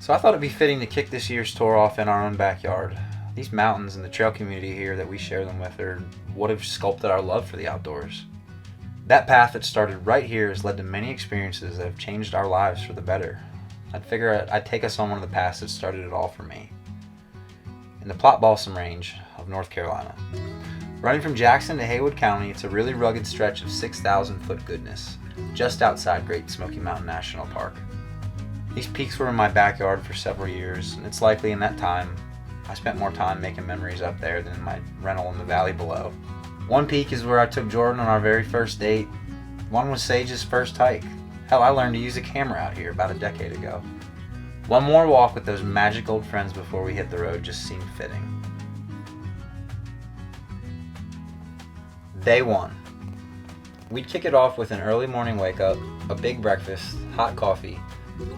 So I thought it'd be fitting to kick this year's tour off in our own backyard. These mountains and the trail community here that we share them with are what have sculpted our love for the outdoors. That path that started right here has led to many experiences that have changed our lives for the better. I'd figure I'd take us on one of the paths that started it all for me. In the Balsam range of North Carolina. Running from Jackson to Haywood County, it's a really rugged stretch of 6,000 foot goodness, just outside Great Smoky Mountain National Park. These peaks were in my backyard for several years, and it's likely in that time I spent more time making memories up there than in my rental in the valley below. One peak is where I took Jordan on our very first date. One was Sage's first hike. Hell, I learned to use a camera out here about a decade ago. One more walk with those magic old friends before we hit the road just seemed fitting. Day one. We'd kick it off with an early morning wake up, a big breakfast, hot coffee,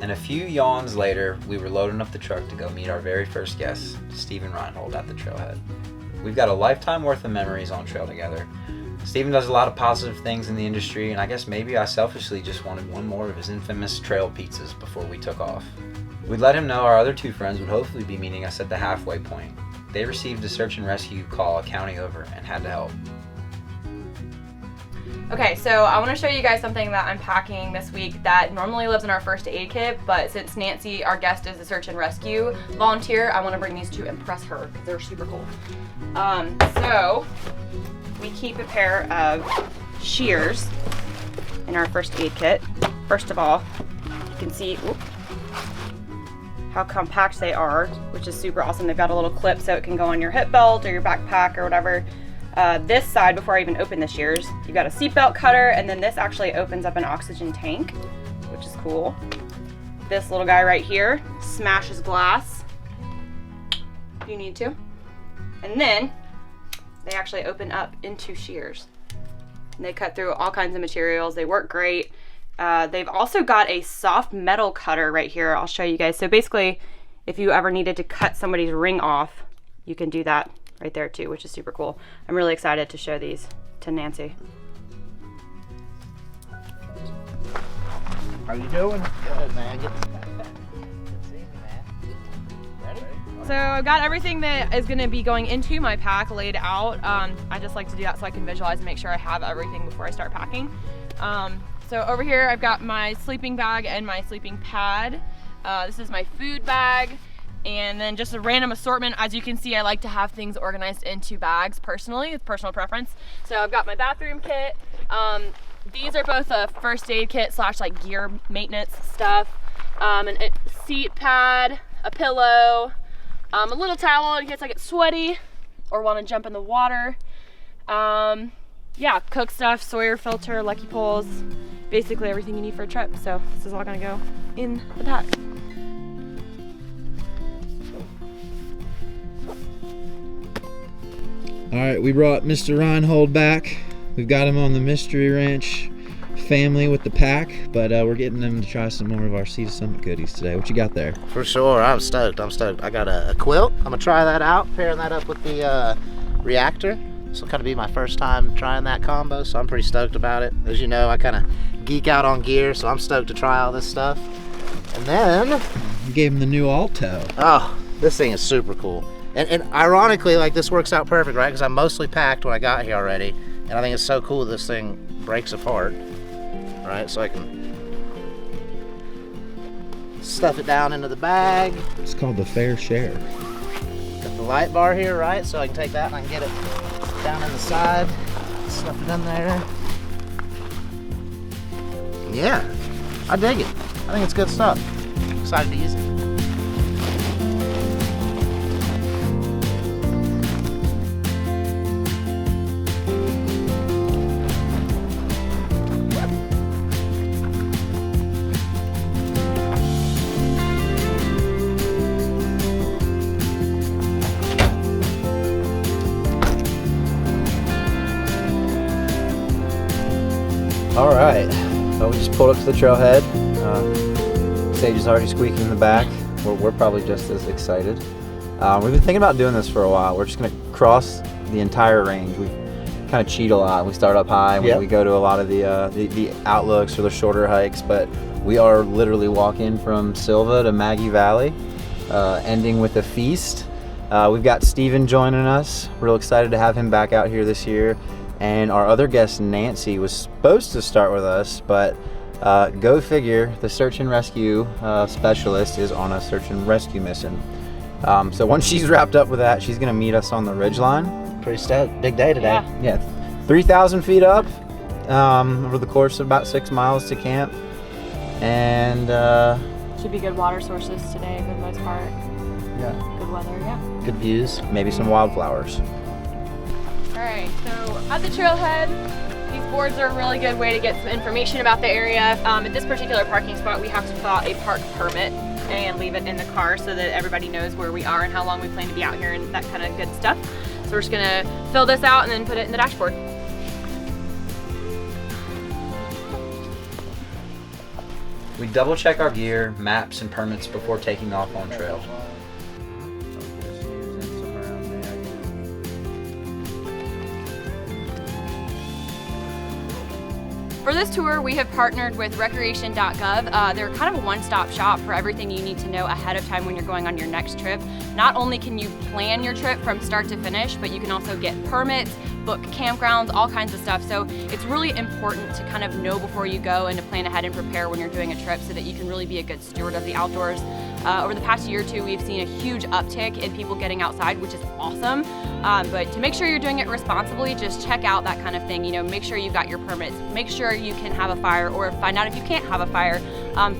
and a few yawns later, we were loading up the truck to go meet our very first guest, Stephen Reinhold, at the Trailhead. We've got a lifetime worth of memories on trail together. Stephen does a lot of positive things in the industry, and I guess maybe I selfishly just wanted one more of his infamous trail pizzas before we took off. We'd let him know our other two friends would hopefully be meeting us at the halfway point. They received a search and rescue call a county over and had to help. Okay, so I want to show you guys something that I'm packing this week that normally lives in our first aid kit, but since Nancy, our guest, is a search and rescue volunteer, I want to bring these to impress her because they're super cool. So we keep a pair of shears in our first aid kit. First of all, you can see how compact they are, which is super awesome. They've got a little clip so it can go on your hip belt or your backpack or whatever. This side, before I even open the shears, you've got a seatbelt cutter, and then this actually opens up an oxygen tank, which is cool. This little guy right here smashes glass if you need to. And then they actually open up into shears. And they cut through all kinds of materials. They work great. They've also got a soft metal cutter right here. I'll show you guys. So basically, if you ever needed to cut somebody's ring off, you can do that right there too, which is super cool. I'm really excited to show these to Nancy. How you doing? Good, man. Good seeing you, man. Ready? So I've got everything that is going to be going into my pack laid out. I just like to do that so I can visualize and make sure I have everything before I start packing. So over here I've got my sleeping bag and my sleeping pad. This is my food bag. And then just a random assortment. As you can see, I like to have things organized into bags personally. It's personal preference. So I've got my bathroom kit. These are both a first aid kit / like gear maintenance stuff. A seat pad, a pillow, a little towel in case I get sweaty or want to jump in the water. Yeah, cook stuff, Sawyer filter, Lucky Poles, basically everything you need for a trip. So this is all gonna go in the pack. All right, we brought Mr. Reinhold back. We've got him on the Mystery Ranch family with the pack, but we're getting him to try some more of our Sea to Summit goodies today. What you got there? For sure, I'm stoked. I got a quilt. I'm gonna try that out, pairing that up with the reactor. This will kind of be my first time trying that combo, so I'm pretty stoked about it. As you know, I kind of geek out on gear, so I'm stoked to try all this stuff. And then We gave him the new Alto. oh, this thing is super cool. And ironically, like, this works out perfect, right? Because I'm mostly packed when I got here already. And I think it's so cool this thing breaks apart, right? So I can stuff it down into the bag. It's called the Fair Share. Got the light bar here, right? So I can take that and I can get it down in the side, stuff it in there. Yeah, I dig it. I think it's good stuff. Excited to use it. All right, so we just pulled up to the trailhead. Sage is already squeaking in the back. We're probably just as excited. We've been thinking about doing this for a while. We're just gonna cross the entire range. We kind of cheat a lot. We start up high. Yep. We go to a lot of the outlooks or the shorter hikes, but We are literally walking from Silva to Maggie Valley, ending with a feast. We've got Steven joining us. Real excited to have him back out here this year. And our other guest, Nancy, was supposed to start with us, but go figure, the search and rescue specialist is on a search and rescue mission. So once she's wrapped up with that, she's gonna meet us on the ridgeline. Pretty stoked. Big day today. Yeah, 3,000 feet up over the course of about 6 miles to camp. And Should be good water sources today for the most part. yeah, Good weather, yeah. Good views. maybe some wildflowers. Alright, so at the trailhead, these boards are a really good way to get some information about the area. At this particular parking spot, we have to fill out a park permit and leave it in the car so that everybody knows where we are and how long we plan to be out here and that kind of good stuff. So we're just gonna fill this out and then put it in the dashboard. We double check our gear, maps, and permits before taking off on trail. For this tour, we have partnered with Recreation.gov. They're kind of a one-stop shop for everything you need to know ahead of time when you're going on your next trip. Not only can you plan your trip from start to finish, but you can also get permits, book campgrounds, all kinds of stuff. So it's really important to kind of know before you go and to plan ahead and prepare when you're doing a trip so that you can really be a good steward of the outdoors. Over the past year or two, we've seen a huge uptick in people getting outside, which is awesome. But to make sure you're doing it responsibly, just check out that kind of thing. You know, make sure you've got your permits, make sure you can have a fire, or find out if you can't have a fire.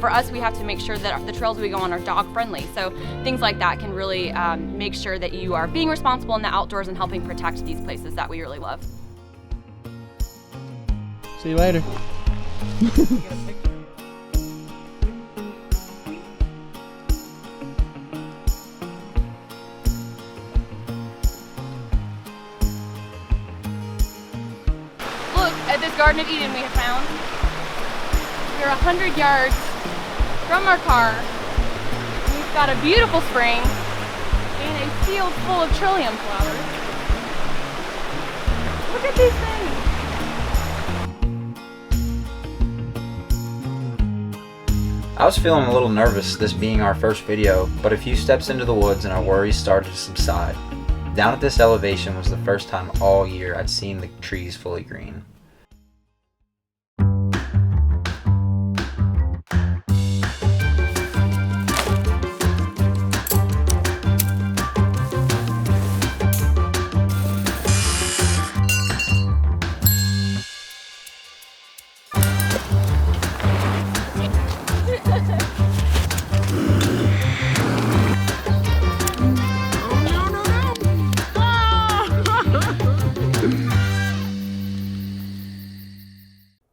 For us, we have to make sure that the trails we go on are dog friendly. So things like that can really make sure that you are being responsible in the outdoors and helping protect these places that we really love. See you later. Look at this Garden of Eden we have found. We're 100 yards from our car. We've got a beautiful spring and a field full of trillium flowers. Look at these things. I was feeling a little nervous, this being our first video, but a few steps into the woods and our worries started to subside. Down at this elevation was the first time all year I'd seen the trees fully green.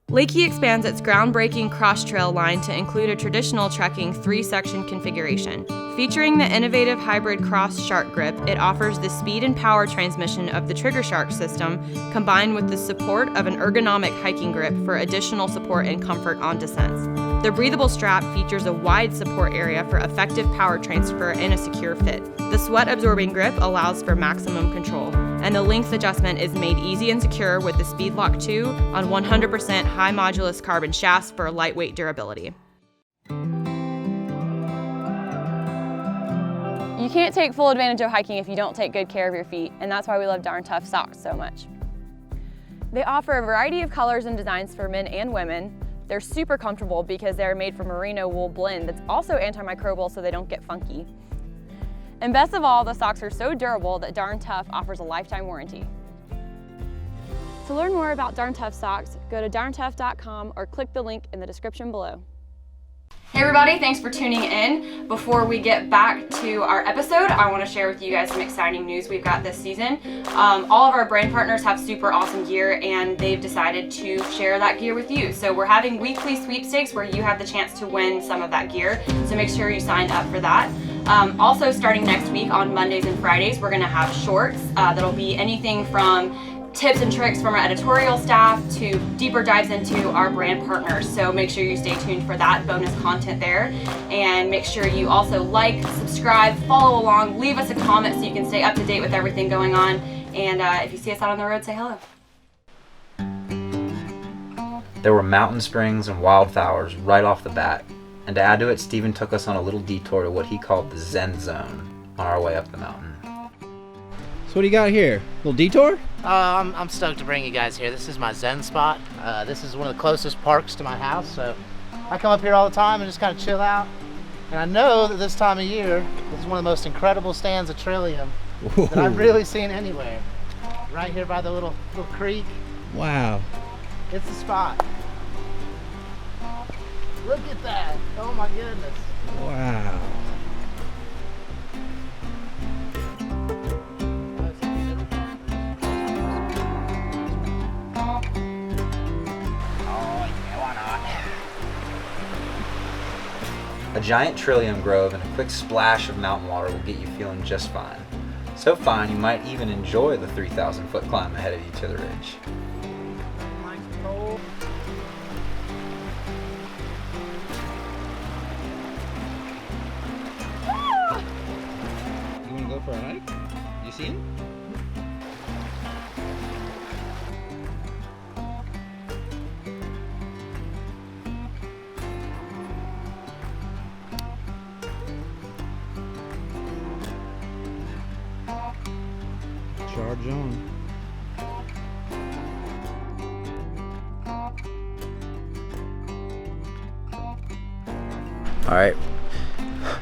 Lakey expands its groundbreaking cross-trail line to include a traditional trekking 3-section configuration. Featuring the innovative hybrid cross shark grip, it offers the speed and power transmission of the Trigger Shark system, combined with the support of an ergonomic hiking grip for additional support and comfort on descents. The breathable strap features a wide support area for effective power transfer and a secure fit. The sweat-absorbing grip allows for maximum control, and the length adjustment is made easy and secure with the Speed Lock 2 on 100% high modulus carbon shafts for lightweight durability. You can't take full advantage of hiking if you don't take good care of your feet, and that's why we love Darn Tough socks so much. They offer a variety of colors and designs for men and women. They're super comfortable because they're made from merino wool blend that's also antimicrobial so they don't get funky. And best of all, the socks are so durable that Darn Tough offers a lifetime warranty. To learn more about Darn Tough socks, go to darntough.com or click the link in the description below. Hey everybody, thanks for tuning in. Before we get back to our episode, I want to share with you guys some exciting news we've got this season. All of our brand partners have super awesome gear and they've decided to share that gear with you. So we're having weekly sweepstakes where you have the chance to win some of that gear. So make sure you sign up for that. Also starting next week on Mondays and Fridays, we're going to have shorts that'll be anything from tips and tricks from our editorial staff to deeper dives into our brand partners. So make sure you stay tuned for that bonus content there. And make sure you also like, subscribe, follow along, leave us a comment so you can stay up to date with everything going on. And if you see us out on the road, say hello. There were mountain springs and wildflowers right off the bat. And to add to it, Stephen took us on a little detour to what he called the Zen Zone on our way up the mountain. So what do you got here? Little detour? I'm stoked to bring you guys here. This is my Zen spot. This is one of the closest parks to my house, so I come up here all the time and just kind of chill out. And I know that this time of year, this is one of the most incredible stands of Trillium that I've really seen anywhere. Right here by the little creek. Wow. It's the spot. Look at that. Oh my goodness. Wow. A giant trillium grove and a quick splash of mountain water will get you feeling just fine. So fine, you might even enjoy the 3,000-foot climb ahead of you to the ridge. You want to go for a hike? You see him? Charge on. All right,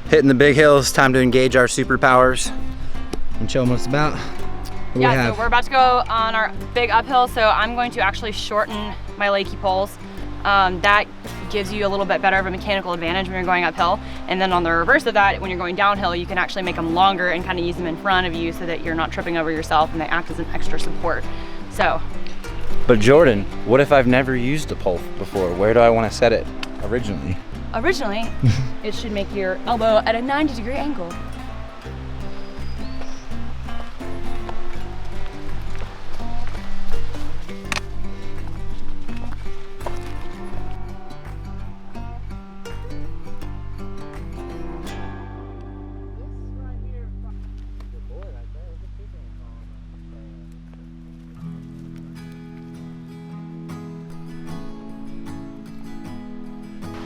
hitting the big hills, time to engage our superpowers. And show them what it's about. What do we Yeah, have? so we're about to go on our big uphill, so I'm going to actually shorten my lakey poles. That gives you a little bit better of a mechanical advantage when you're going uphill. And then on the reverse of that, when you're going downhill, you can actually make them longer and kind of use them in front of you so that you're not tripping over yourself and they act as an extra support. So. But Jordan, what if I've never used a pole before? Where do I want to set it originally? Originally, it should make your elbow at a 90-degree angle.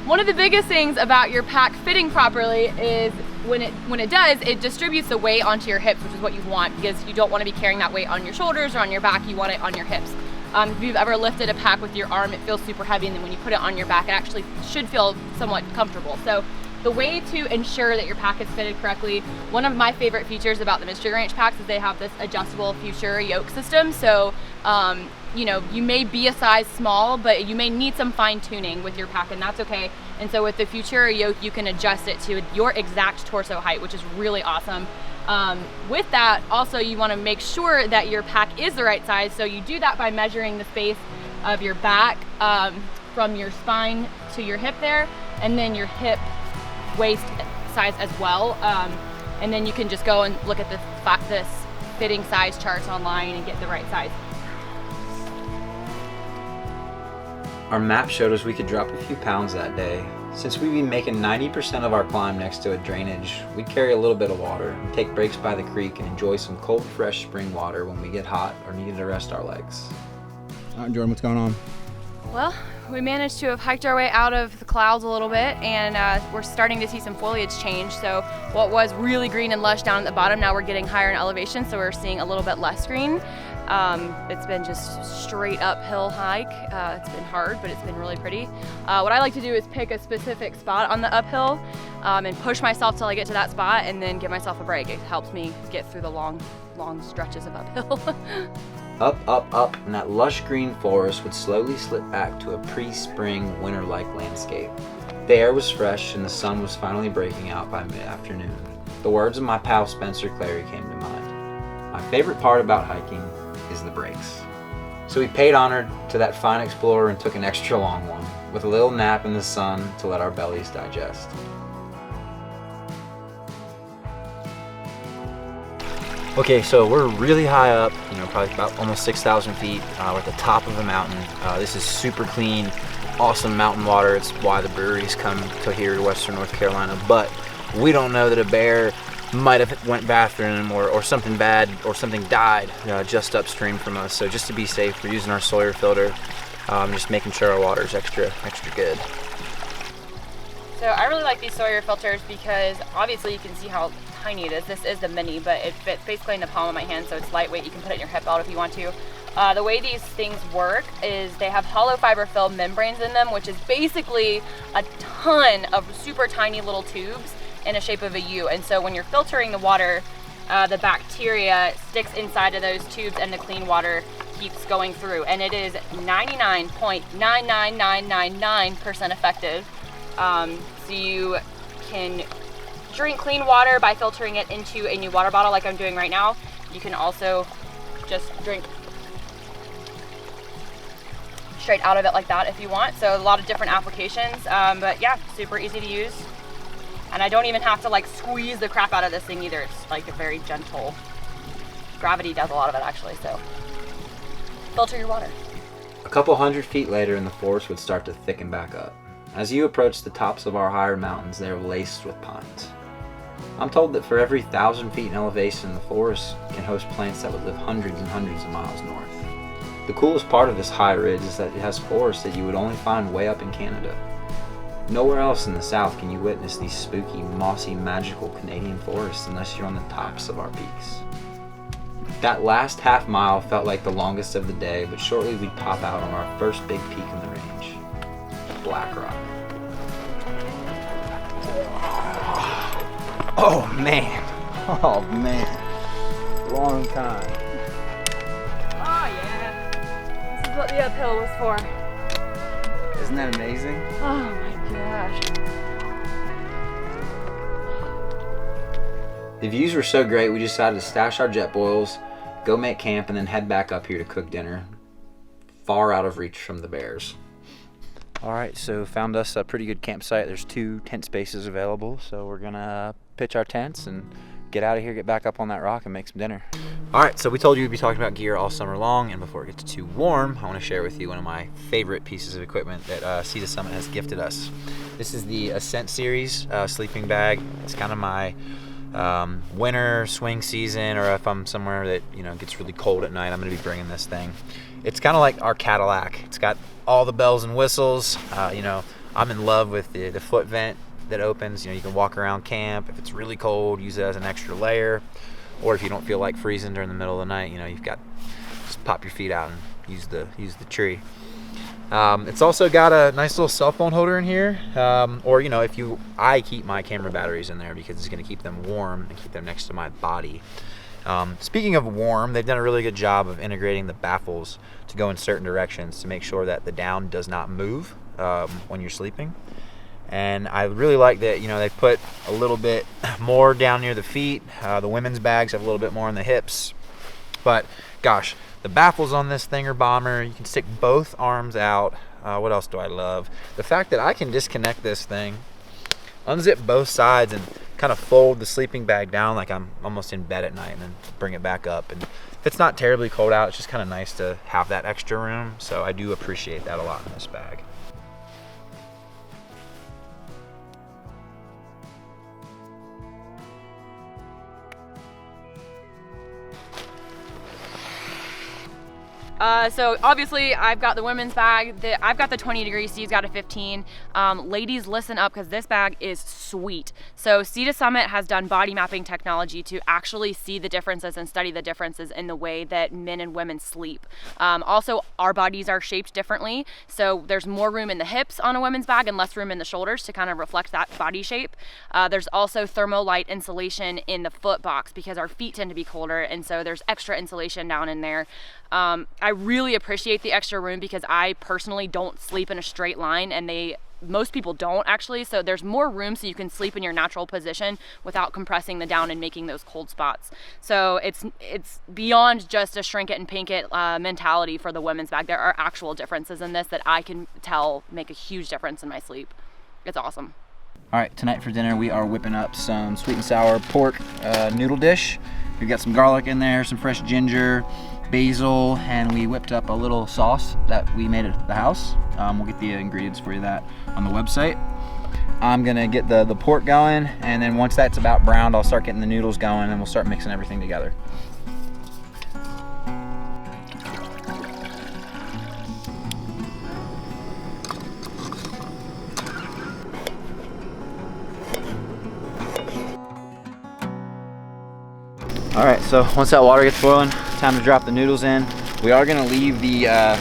One of the biggest things about your pack fitting properly is when it does, it distributes the weight onto your hips, which is what you want, because you don't want to be carrying that weight on your shoulders or on your back. You want it on your hips. If you've ever lifted a pack with your arm, it feels super heavy, and then when you put it on your back, it actually should feel somewhat comfortable. So the way to ensure that your pack is fitted correctly, one of my favorite features about the Mystery Ranch packs is they have this adjustable Futura yoke system. So you know, you may be a size small, but you may need some fine tuning with your pack, and that's okay. And so with the Futura yoke, you can adjust it to your exact torso height, which is really awesome. With that, also you want to make sure that your pack is the right size. So you do that by measuring the space of your back from your spine to your hip there, and then your hip waist size as well. And then you can just go and look at this fitting size charts online and get the right size. Our map showed us we could drop a few pounds that day. Since we'd be making 90% of our climb next to a drainage, we'd carry a little bit of water, and take breaks by the creek, and enjoy some cold, fresh spring water when we get hot or needed to rest our legs. All right, Jordan, what's going on? Well, we managed to have hiked our way out of the clouds a little bit, and we're starting to see some foliage change. So what was really green and lush down at the bottom, now we're getting higher in elevation, so we're seeing a little bit less green. It's been just straight uphill hike. It's been hard, but it's been really pretty. What I like to do is pick a specific spot on the uphill and push myself till I get to that spot, and then give myself a break. It helps me get through the long stretches of uphill. Up, up, up, and that lush green forest would slowly slip back to a pre-spring, winter-like landscape. The air was fresh, and the sun was finally breaking out by mid-afternoon. The words of my pal Spencer Clary came to mind. My favorite part about hiking is the breaks. So we paid honor to that fine explorer and took an extra long one, with a little nap in the sun to let our bellies digest. Okay, so we're really high up, probably about almost 6,000 feet. We're at the top of a mountain. This is super clean, awesome mountain water. It's why the breweries come to here to Western North Carolina. But we don't know that a bear might have went bathroom or something bad or something died just upstream from us. So just to be safe, we're using our Sawyer filter. just making sure our water is extra good. So I really like these Sawyer filters because obviously you can see how tiny it is. This is the mini, but it fits basically in the palm of my hand, so it's lightweight. You can put it in your hip belt if you want to. The way these things work is they have hollow fiber film membranes in them, which is basically a ton of super tiny little tubes in a shape of a U. And so when you're filtering the water, the bacteria sticks inside of those tubes and the clean water keeps going through. And it is 99.99999% effective. So you can drink clean water by filtering it into a new water bottle like I'm doing right now. You can also just drink straight out of it like that if you want. So a lot of different applications, but yeah, super easy to use. And I don't even have to like squeeze the crap out of this thing either. It's like a very gentle, gravity does a lot of it actually, so filter your water. A couple 100 feet later and the forest would start to thicken back up. As you approach the tops of our higher mountains, they are laced with pines. I'm told that for every 1,000 feet in elevation, the forest can host plants that would live hundreds and hundreds of miles north. The coolest part of this high ridge is that it has forests that you would only find way up in Canada. Nowhere else in the south can you witness these spooky, mossy, magical Canadian forests unless you're on the tops of our peaks. That last half mile felt like the longest of the day, but shortly we'd pop out on our first big peak in the range, Black Rock. Oh man. Oh man. Long time. Oh yeah, this is what the uphill was for. Isn't that amazing? Oh my gosh. The views were so great we decided to stash our jet boils, go make camp, and then head back up here to cook dinner, far out of reach from the bears. Alright, so found us a pretty good campsite. There's 2 tent spaces available, so we're gonna pitch our tents and get out of here, get back up on that rock, and make some dinner. Alright, so we told you we'd be talking about gear all summer long, and before it gets too warm, I want to share with you one of my favorite pieces of equipment that Sea to Summit has gifted us. This is the Ascent Series sleeping bag. It's kind of my winter swing season, or if I'm somewhere that gets really cold at night, I'm going to be bringing this thing. It's kind of like our Cadillac. It's got all the bells and whistles. I'm in love with the foot vent that opens. You can walk around camp. If it's really cold, use it as an extra layer. Or if you don't feel like freezing during the middle of the night, you've got, just pop your feet out and use the tree. It's also got a nice little cell phone holder in here. I keep my camera batteries in there because it's going to keep them warm and keep them next to my body. Speaking of warm, they've done a really good job of integrating the baffles to go in certain directions to make sure that the down does not move when you're sleeping. And I really like that, they put a little bit more down near the feet. The women's bags have a little bit more on the hips. But gosh, the baffles on this thing are bomber. You can stick both arms out. What else do I love? The fact that I can disconnect this thing, unzip both sides, and kind of fold the sleeping bag down like I'm almost in bed at night, and then bring it back up. And if it's not terribly cold out, it's just kind of nice to have that extra room. So I do appreciate that a lot in this bag. So obviously I've got the women's bag, I've got the 20 degrees, Steve's got a 15. Ladies, listen up because this bag is sweet. So Sea to Summit has done body mapping technology to actually see the differences and study the differences in the way that men and women sleep. Also, our bodies are shaped differently. So there's more room in the hips on a women's bag and less room in the shoulders to kind of reflect that body shape. There's also thermolite insulation in the foot box because our feet tend to be colder, and so there's extra insulation down in there. I really appreciate the extra room because I personally don't sleep in a straight line, and most people don't actually, so there's more room so you can sleep in your natural position without compressing the down and making those cold spots. So it's beyond just a shrink it and pink it mentality for the women's bag. There are actual differences in this that I can tell make a huge difference in my sleep. It's awesome. All right, tonight for dinner we are whipping up some sweet and sour pork noodle dish. We've got some garlic in there, some fresh ginger, basil, and we whipped up a little sauce that we made at the house. We'll get the ingredients for you that on the website. I'm gonna get the pork going, and then once that's about browned, I'll start getting the noodles going, and we'll start mixing everything together. All right, so once that water gets boiling, time to drop the noodles in. We are gonna leave the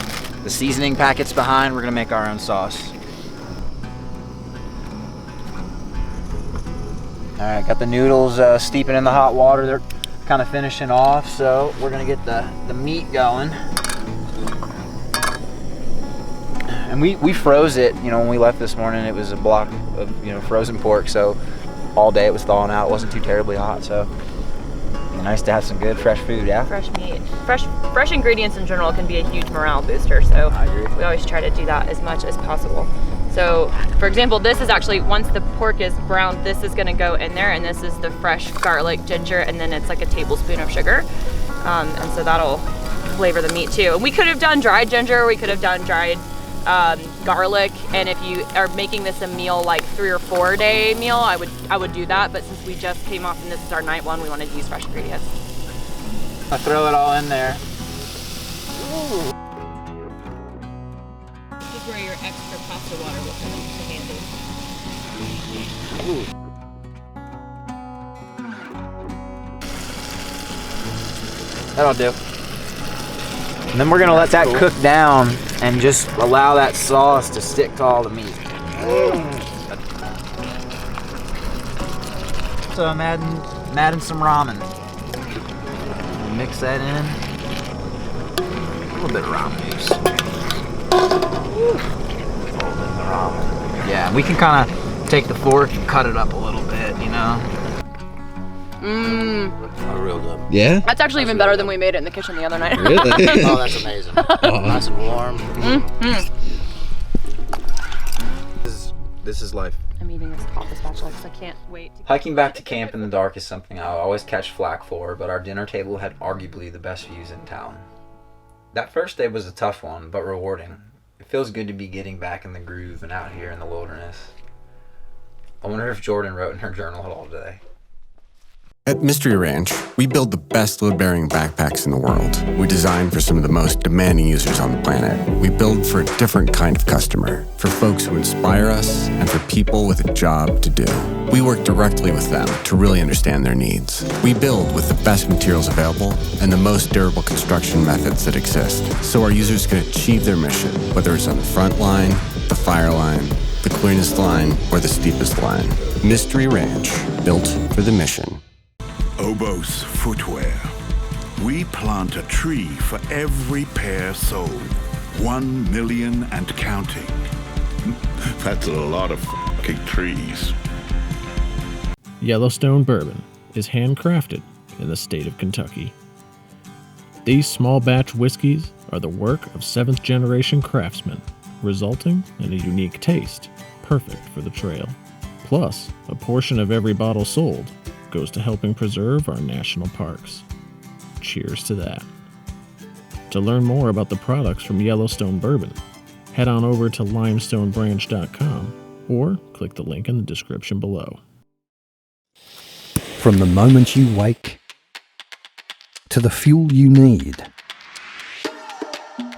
seasoning packets behind. We're gonna make our own sauce. All right, got the noodles steeping in the hot water. They're kind of finishing off, so we're gonna get the meat going. And we froze it, you know, when we left this morning. It was a block of, you know, frozen pork, so all day it was thawing out. It wasn't too terribly hot, so nice to have some good fresh food. Yeah, fresh meat, fresh ingredients in general can be a huge morale booster, so I agree. We always try to do that as much as possible. So for example, this is actually, once the pork is browned, this is going to go in there, and this is the fresh garlic, ginger, and then it's like a tablespoon of sugar, and so that'll flavor the meat too. And we could have done dried ginger, we could have done dried garlic, and if you are making this a meal, like 3 or 4 day meal, I would do that, but since we just came off and this is our night one, we wanted to use fresh ingredients. I throw it all in there. Ooh. This is where your extra pasta water will come into handy. Ooh. That'll do. And then we're gonna let that cook down and just allow that sauce to stick to all the meat. So I'm adding some ramen. Mix that in. A little bit of ramen juice. Yeah, we can kind of take the fork and cut it up a little bit, you know. Oh, real good. Yeah? That's actually even better than we made it in the kitchen the other night. Really? Oh, that's amazing. Nice and warm. This is life. I'm eating this off the spatula because I can't wait. Hiking back to camp in the dark is something I always catch flack for, but our dinner table had arguably the best views in town. That first day was a tough one, but rewarding. It feels good to be getting back in the groove and out here in the wilderness. I wonder if Jordan wrote in her journal at all today. At Mystery Ranch, we build the best load-bearing backpacks in the world. We design for some of the most demanding users on the planet. We build for a different kind of customer, for folks who inspire us, and for people with a job to do. We work directly with them to really understand their needs. We build with the best materials available and the most durable construction methods that exist, so our users can achieve their mission, whether it's on the front line, the fire line, the cleanest line, or the steepest line. Mystery Ranch, built for the mission. Obos Footwear. We plant a tree for every pair sold. 1 million and counting. That's a lot of f***ing trees. Yellowstone Bourbon is handcrafted in the state of Kentucky. These small batch whiskeys are the work of 7th generation craftsmen, resulting in a unique taste, perfect for the trail. Plus, a portion of every bottle sold goes to helping preserve our national parks. Cheers to that. To learn more about the products from Yellowstone Bourbon, head on over to limestonebranch.com or click the link in the description below. From the moment you wake to the fuel you need,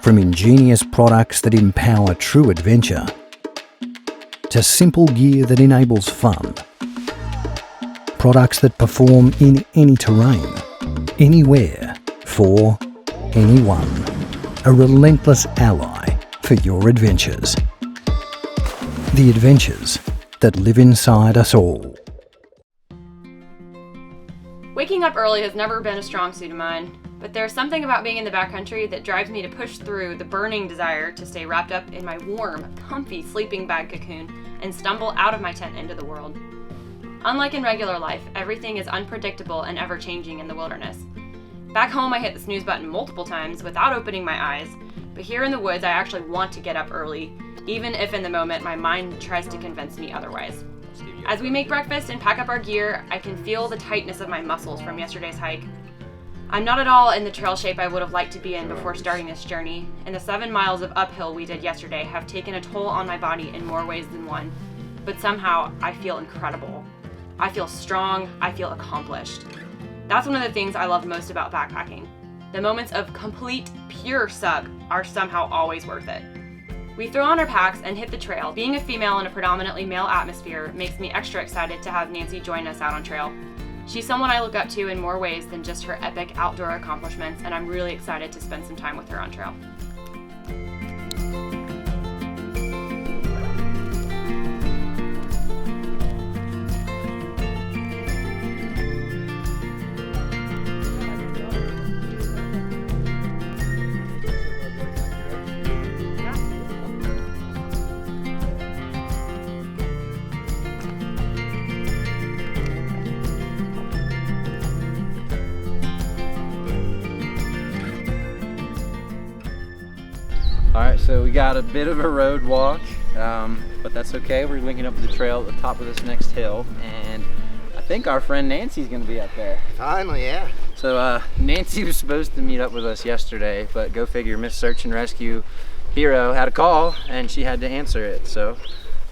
from ingenious products that empower true adventure to simple gear that enables fun, products that perform in any terrain, anywhere, for anyone. A relentless ally for your adventures. The adventures that live inside us all. Waking up early has never been a strong suit of mine, but there's something about being in the backcountry that drives me to push through the burning desire to stay wrapped up in my warm, comfy sleeping bag cocoon and stumble out of my tent into the world. Unlike in regular life, everything is unpredictable and ever-changing in the wilderness. Back home, I hit the snooze button multiple times without opening my eyes, but here in the woods, I actually want to get up early, even if in the moment my mind tries to convince me otherwise. As we make breakfast and pack up our gear, I can feel the tightness of my muscles from yesterday's hike. I'm not at all in the trail shape I would have liked to be in before starting this journey, and the 7 miles of uphill we did yesterday have taken a toll on my body in more ways than one, but somehow I feel incredible. I feel strong, I feel accomplished. That's one of the things I love most about backpacking. The moments of complete, pure suck are somehow always worth it. We throw on our packs and hit the trail. Being a female in a predominantly male atmosphere makes me extra excited to have Nancy join us out on trail. She's someone I look up to in more ways than just her epic outdoor accomplishments, and I'm really excited to spend some time with her on trail. Alright, so we got a bit of a road walk, but that's okay. We're linking up with the trail at the top of this next hill, and I think our friend Nancy's gonna be up there. Finally, yeah. So Nancy was supposed to meet up with us yesterday, but go figure, Miss Search and Rescue Hero had a call and she had to answer it. So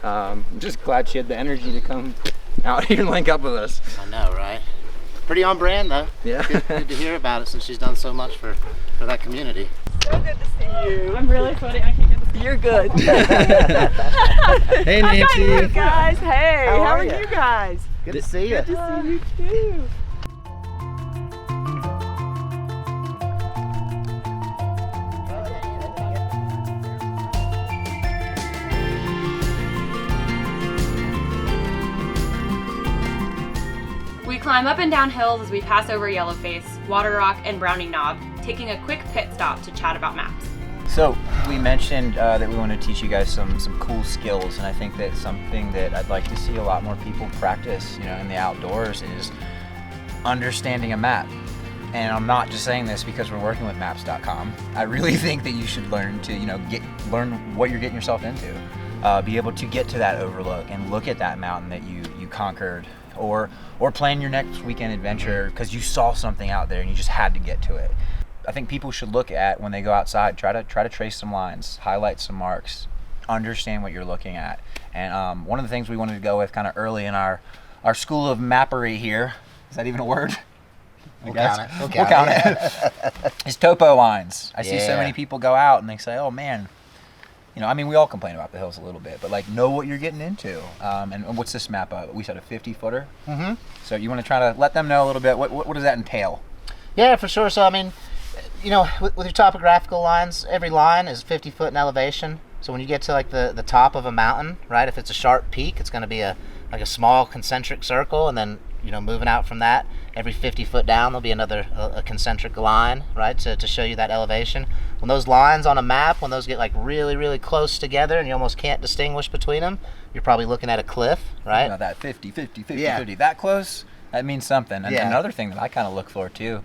I'm just glad she had the energy to come out here and link up with us. I know, right? Pretty on brand though. Yeah. Good to hear about it since she's done so much for that community. So good to see you. I'm really sweaty. I can't get this. You're good. Hey Nancy. Hi, you guys. Hey, How how are are ya? you guys? Good to see you. Good to see you too. We climb up and down hills as we pass over Yellowface, Water Rock, and Browning Knob, taking a quick pit stop to chat about maps. So we mentioned that we want to teach you guys some cool skills, and I think that something that I'd like to see a lot more people practice, you know, in the outdoors is understanding a map. And I'm not just saying this because we're working with maps.com. I really think that you should learn to, you know, learn what you're getting yourself into. Be able to get to that overlook and look at that mountain that you conquered, or plan your next weekend adventure because you saw something out there and you just had to get to it. I think people should look at, when they go outside, try to trace some lines, highlight some marks, understand what you're looking at. And one of the things we wanted to go with kind of early in our school of mappery here, is that even a word? We'll count it. We'll count it. Is topo lines. I see so Yeah. many people go out and they say, oh man, you know, I mean, we all complain about the hills a little bit, but like, know what you're getting into. And what's this map? We said a 50-footer. Mm-hmm. So you want to try to let them know a little bit. What does that entail? Yeah, for sure. So I mean, you know, with your topographical lines, every line is 50 foot in elevation. So when you get to like the top of a mountain, right? If it's a sharp peak, it's going to be like a small concentric circle, and then, you know, moving out from that, every 50 foot down, there'll be another a concentric line, right, to show you that elevation. When those lines on a map, when those get like really, really close together and you almost can't distinguish between them, you're probably looking at a cliff, right? You know, that 50, 50, 50, Yeah. 50, that close, that means something. And Yeah. another thing that I kind of look for too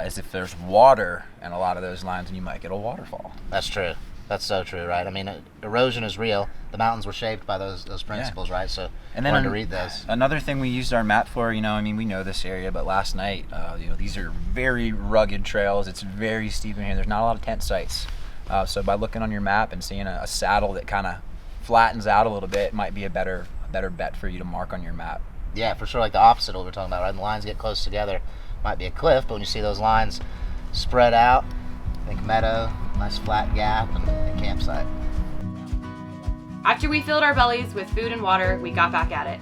is if there's water in a lot of those lines, and you might get a waterfall. That's true. That's so true, right? I mean, erosion is real. The mountains were shaped by those principles, right? So And then wanted to read those. Another thing we used our map for, you know, I mean, we know this area, but last night, you know, these are very rugged trails. It's very steep in here. There's not a lot of tent sites. So by looking on your map and seeing a saddle that kind of flattens out a little bit, might be a better bet for you to mark on your map. Yeah, for sure. Like the opposite of what we're talking about, right? When the lines get close together, might be a cliff, but when you see those lines spread out, think meadow, nice flat gap, and campsite. After we filled our bellies with food and water, we got back at it.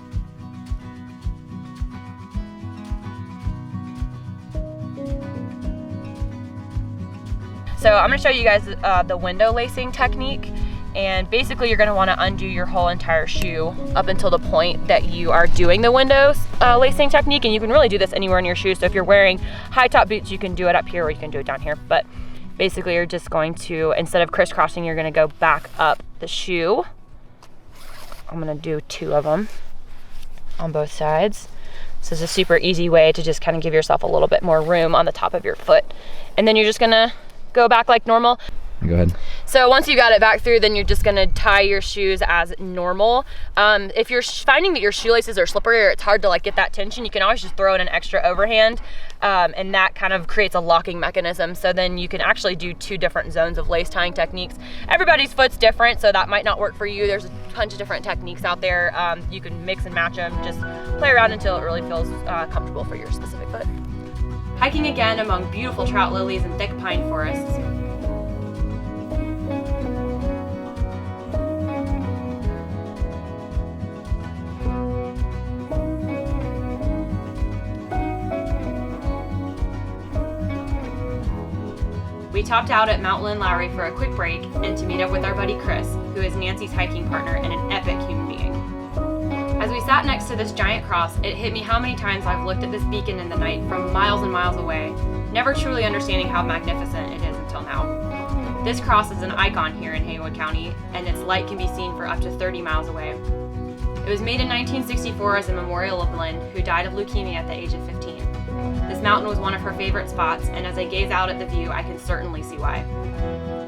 So I'm going to show you guys the window lacing technique. And basically you're going to want to undo your whole entire shoe up until the point that you are doing the windows lacing technique. And you can really do this anywhere in your shoe. So if you're wearing high top boots, you can do it up here or you can do it down here. But basically you're just going to, instead of crisscrossing, you're going to go back up the shoe. I'm going to do 2 of them on both sides. This is a super easy way to just kind of give yourself a little bit more room on the top of your foot. And then you're just going to go back like normal. Go ahead. So once you got it back through, then you're just gonna tie your shoes as normal. If you're finding that your shoelaces are slippery or it's hard to like get that tension, you can always just throw in an extra overhand, and that kind of creates a locking mechanism. So then you can actually do 2 different zones of lace tying techniques. Everybody's foot's different, so that might not work for you. There's a bunch of different techniques out there. You can mix and match them, just play around until it really feels comfortable for your specific foot. Hiking again among beautiful trout lilies and thick pine forests. topped out at Mount Lynn Lowry for a quick break and to meet up with our buddy Chris, who is Nancy's hiking partner and an epic human being. As we sat next to this giant cross, it hit me how many times I've looked at this beacon in the night from miles and miles away, never truly understanding how magnificent it is until now. This cross is an icon here in Haywood County, and its light can be seen for up to 30 miles away. It was made in 1964 as a memorial of Lynn, who died of leukemia at the age of 15. This mountain was one of her favorite spots, and as I gaze out at the view, I can certainly see why.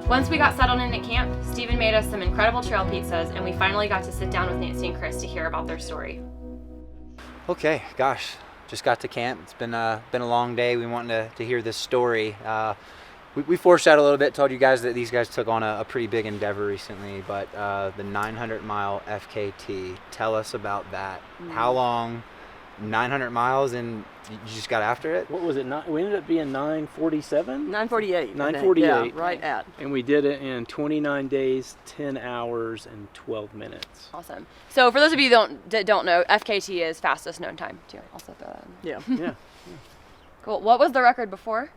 Once we got settled in at camp, Stephen made us some incredible trail pizzas, and we finally got to sit down with Nancy and Chris to hear about their story. Okay, gosh, just got to camp. It's been a long day. We wanted to hear this story. We foreshadowed a little bit, told you guys that these guys took on a pretty big endeavor recently, but the 900-mile FKT. Tell us about that. How long? 900 miles, and you just got after it? What was it? We ended up being 947? 948. 948. Yeah, right at. And we did it in 29 days, 10 hours, and 12 minutes. Awesome. So for those of you that don't know, FKT is fastest known time, too. Also throw that in. Yeah. Yeah. Cool. What was the record before?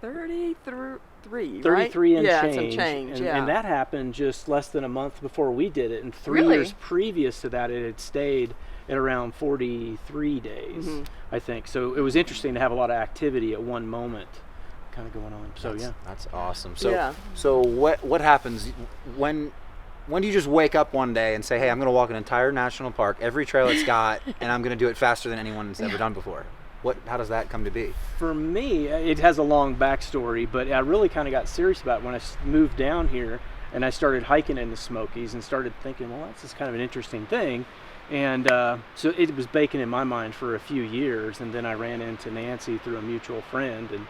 33, 33 and yeah, change. some change, and, yeah. and that happened just less than a month before we did it. And 3 Really? years previous to that, it had stayed at around 43 days, I think. So it was interesting to have a lot of activity at one moment kind of going on. So That's awesome. So Yeah. so what happens when do you just wake up one day and say, hey, I'm going to walk an entire national park, every trail it's got, and I'm going to do it faster than anyone's ever done before? How does that come to be? For me, it has a long backstory, but I really kind of got serious about it when I moved down here and I started hiking in the Smokies and started thinking, well, that's just kind of an interesting thing. And so it was baking in my mind for a few years, and then I ran into Nancy through a mutual friend, and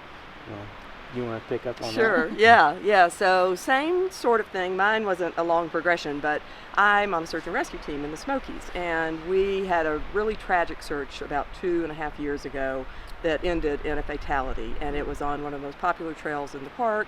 you want to pick up on that? Sure, yeah. So same sort of thing. Mine wasn't a long progression, but I'm on a search and rescue team in the Smokies, and we had a really tragic search about 2.5 years ago that ended in a fatality, and it was on one of the most popular trails in the park.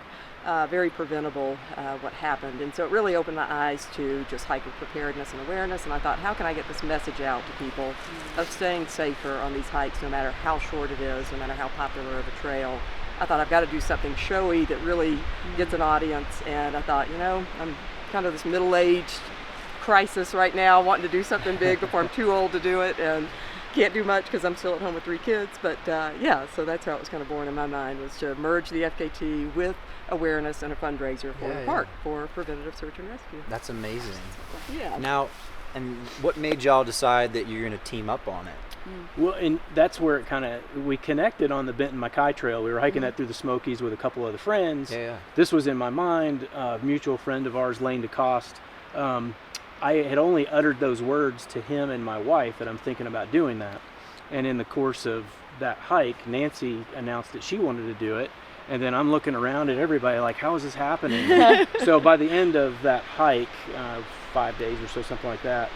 Very preventable what happened, and so it really opened my eyes to just hiking preparedness and awareness, and I thought, how can I get this message out to people of staying safer on these hikes, no matter how short it is, no matter how popular of a trail. I thought I've got to do something showy that really gets an audience, and I thought, I'm kind of this middle-aged crisis right now, wanting to do something big before I'm too old to do it, and can't do much because I'm still at home with 3 kids, but so that's how it was kind of born in my mind, was to merge the FKT with awareness and a fundraiser for the park for preventative search and rescue. That's amazing. Yeah. Now, and what made y'all decide that you're going to team up on it? Well, and that's where we connected on the Benton Mackay Trail. We were hiking that through the Smokies with a couple other friends. Yeah. This was in my mind. A mutual friend of ours, Lane DeCoste, I had only uttered those words to him and my wife that I'm thinking about doing that. And in the course of that hike, Nancy announced that she wanted to do it. And then I'm looking around at everybody like, how is this happening? So by the end of that hike, 5 days or so, something like that,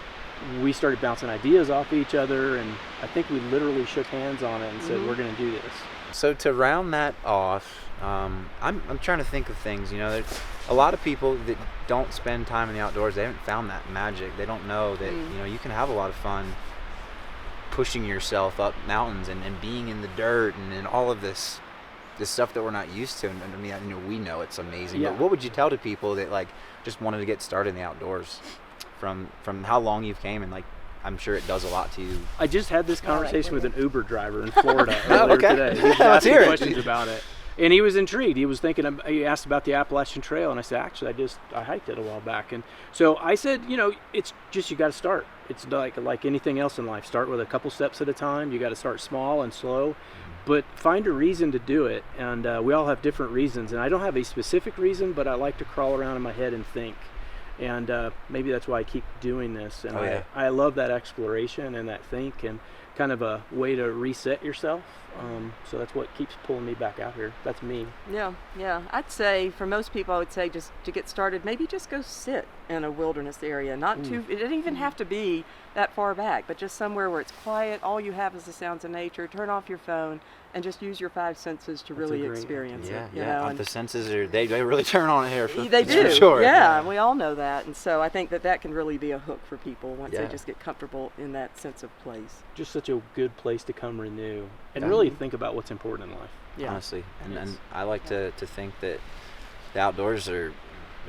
we started bouncing ideas off each other, and I think we literally shook hands on it and said, we're going to do this. So to round that off, I'm trying to think of things, there's a lot of people that don't spend time in the outdoors, they haven't found that magic. They don't know that, you can have a lot of fun pushing yourself up mountains and being in the dirt and all of this stuff that we're not used to. And I mean, we know it's amazing, but what would you tell to people that just wanted to get started in the outdoors? From how long you've came, and I'm sure it does a lot to you. I just had this conversation with an Uber driver in Florida earlier today. He was Let's asking hear it. questions about it, and he was intrigued. He was thinking. He asked about the Appalachian Trail, and I said, actually, I hiked it a while back. And so I said, it's just you got to start. It's like anything else in life. Start with a couple steps at a time. You got to start small and slow, but find a reason to do it. And we all have different reasons, and I don't have a specific reason, but I like to crawl around in my head and think. And maybe that's why I keep doing this. And I love that exploration and that think, and kind of a way to reset yourself. So that's what keeps pulling me back out here. That's me. Yeah. I'd say for most people, I would say just to get started, maybe just go sit in a wilderness area. It didn't even have to be that far back, but just somewhere where it's quiet. All you have is the sounds of nature. Turn off your phone and just use your 5 senses to really experience it. And the senses they really turn on here. They do. For sure. Yeah, we all know that, and so I think that can really be a hook for people once they Yeah. just get comfortable in that sense of place. Just such a good place to come renew and Yeah. really think about what's important in life. Yeah. Honestly. And, Yes. and I like to think that the outdoors there's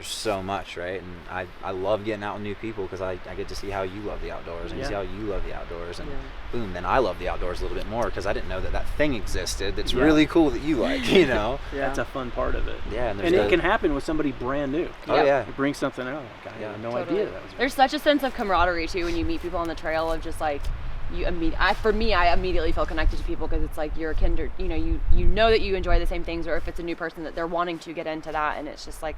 so much, right? And I love getting out with new people because I get to see how you love the outdoors and Yeah. see how you love the outdoors, and Yeah. boom, then I love the outdoors a little bit more because I didn't know that thing existed that's Yeah. really cool that you like, you know? Yeah. That's a fun part of it. Yeah, and And it can happen with somebody brand new. Oh yeah. You bring something out. Like, I Yeah. had no Totally. idea that was. There's such a sense of camaraderie too when you meet people on the trail of just like I immediately feel connected to people because it's like you're a kindred, you know that you enjoy the same things, or if it's a new person that they're wanting to get into that, and it's just like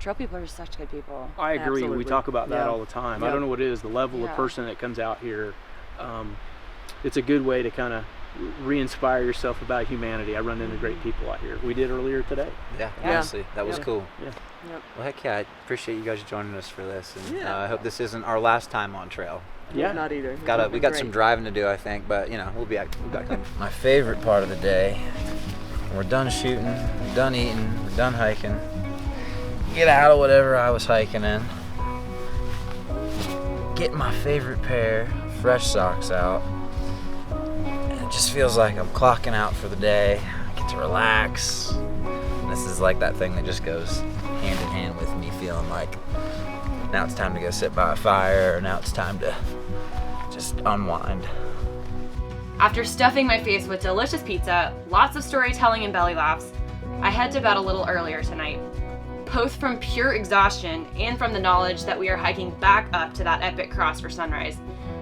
trail people are such good people. I agree. Absolutely. We talk about that Yeah. all the time. I Yeah. don't know what it is, the level of Yeah. person that comes out here. It's a good way to kind of re-inspire yourself about humanity. I run into great people out here. We did earlier today. Yeah, Yeah. honestly, that was Yeah. cool. Yeah. Yep. Well, heck yeah, I appreciate you guys joining us for this, and Yeah. I hope this isn't our last time on trail. Yeah. Not either. We got some driving to do, I think, but we'll be back. My favorite part of the day, when we're done shooting, we're done eating, we're done hiking. Get out of whatever I was hiking in. Get my favorite pair of fresh socks out. And it just feels like I'm clocking out for the day. I get to relax. And this is like that thing that just goes hand in hand with me feeling like now it's time to go sit by a fire, or now it's time to just unwind. After stuffing my face with delicious pizza, lots of storytelling and belly laughs, I head to bed a little earlier tonight. Both from pure exhaustion and from the knowledge that we are hiking back up to that epic cross for sunrise.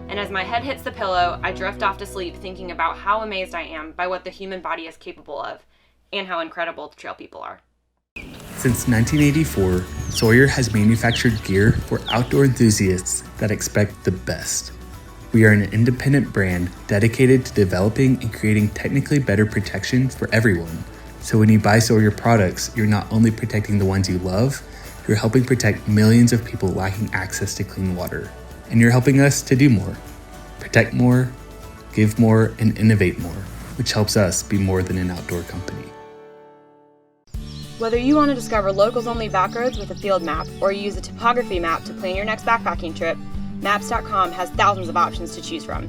And as my head hits the pillow, I drift off to sleep thinking about how amazed I am by what the human body is capable of, and how incredible the trail people are. Since 1984, Sawyer has manufactured gear for outdoor enthusiasts that expect the best. We are an independent brand dedicated to developing and creating technically better protection for everyone. So when you buy Sawyer products, you're not only protecting the ones you love, you're helping protect millions of people lacking access to clean water. And you're helping us to do more. Protect more, give more, and innovate more, which helps us be more than an outdoor company. Whether you want to discover locals-only backroads with a field map, or you use a topography map to plan your next backpacking trip, Maps.com has thousands of options to choose from.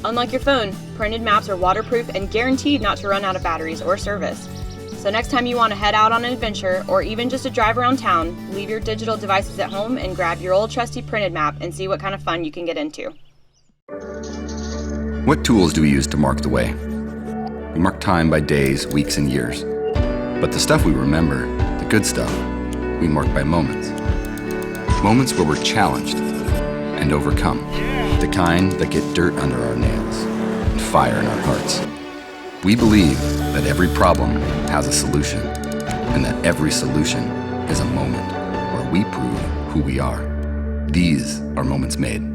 Unlike your phone, printed maps are waterproof and guaranteed not to run out of batteries or service. So next time you want to head out on an adventure, or even just a drive around town, leave your digital devices at home and grab your old trusty printed map and see what kind of fun you can get into. What tools do we use to mark the way? We mark time by days, weeks, and years. But the stuff we remember, the good stuff, we mark by moments. Moments where we're challenged and overcome. The kind that get dirt under our nails and fire in our hearts. We believe that every problem has a solution, and that every solution is a moment where we prove who we are. These are moments made.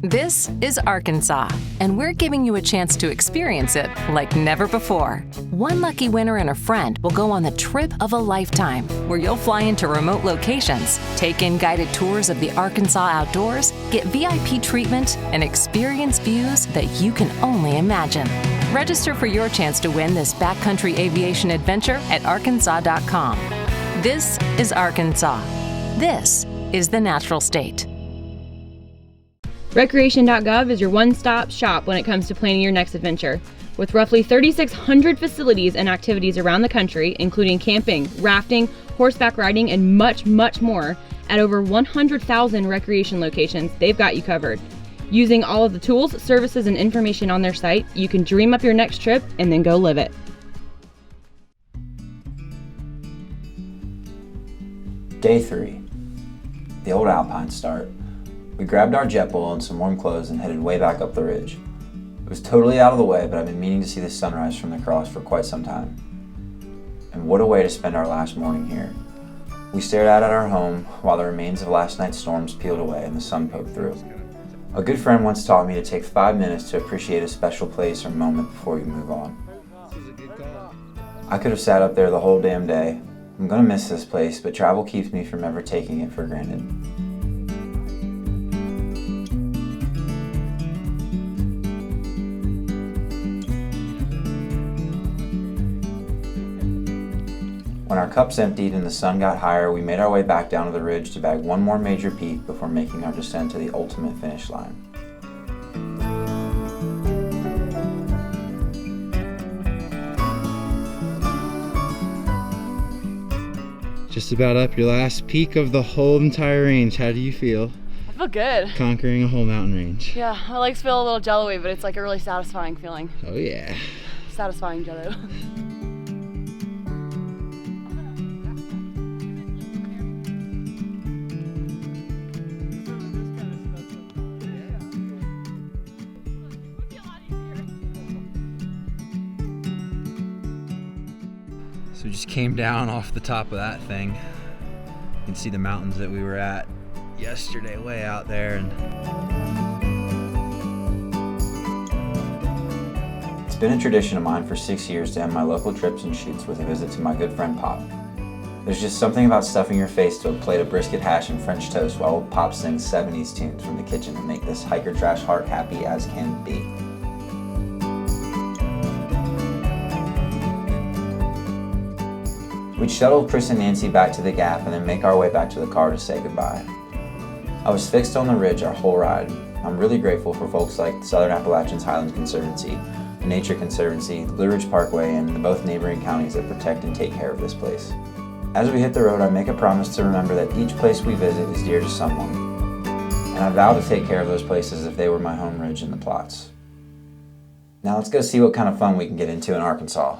This is Arkansas, and we're giving you a chance to experience it like never before. One lucky winner and a friend will go on the trip of a lifetime, where you'll fly into remote locations, take in guided tours of the Arkansas outdoors, get VIP treatment, and experience views that you can only imagine. Register for your chance to win this backcountry aviation adventure at Arkansas.com. This is Arkansas. This is the natural state. Recreation.gov is your one-stop shop when it comes to planning your next adventure. With roughly 3,600 facilities and activities around the country, including camping, rafting, horseback riding, and much, much more, at over 100,000 recreation locations, they've got you covered. Using all of the tools, services, and information on their site, you can dream up your next trip and then go live it. Day 3. The old Alpine start. We grabbed our Jetboil and some warm clothes and headed way back up the ridge. It was totally out of the way, but I've been meaning to see the sunrise from the cross for quite some time. And what a way to spend our last morning here. We stared out at our home while the remains of last night's storms peeled away and the sun poked through. A good friend once taught me to take 5 minutes to appreciate a special place or moment before you move on. I could have sat up there the whole damn day. I'm gonna miss this place, but travel keeps me from ever taking it for granted. When our cups emptied and the sun got higher, we made our way back down to the ridge to bag one more major peak before making our descent to the ultimate finish line. Just about up your last peak of the whole entire range. How do you feel? I feel good. Conquering a whole mountain range. Yeah, my legs feel a little jello-y, but it's like a really satisfying feeling. Oh yeah. Satisfying jello. So we just came down off the top of that thing. You can see the mountains that we were at yesterday way out there. And it's been a tradition of mine for 6 years to end my local trips and shoots with a visit to my good friend Pop. There's just something about stuffing your face to a plate of brisket hash and French toast while old Pop sings 70s tunes from the kitchen to make this hiker trash heart happy as can be. We'd shuttle Chris and Nancy back to the Gap and then make our way back to the car to say goodbye. I was fixed on the ridge our whole ride. I'm really grateful for folks like the Southern Appalachians Highlands Conservancy, the Nature Conservancy, the Blue Ridge Parkway, and the both neighboring counties that protect and take care of this place. As we hit the road, I make a promise to remember that each place we visit is dear to someone, and I vow to take care of those places as if they were my home ridge in the plots. Now let's go see what kind of fun we can get into in Arkansas.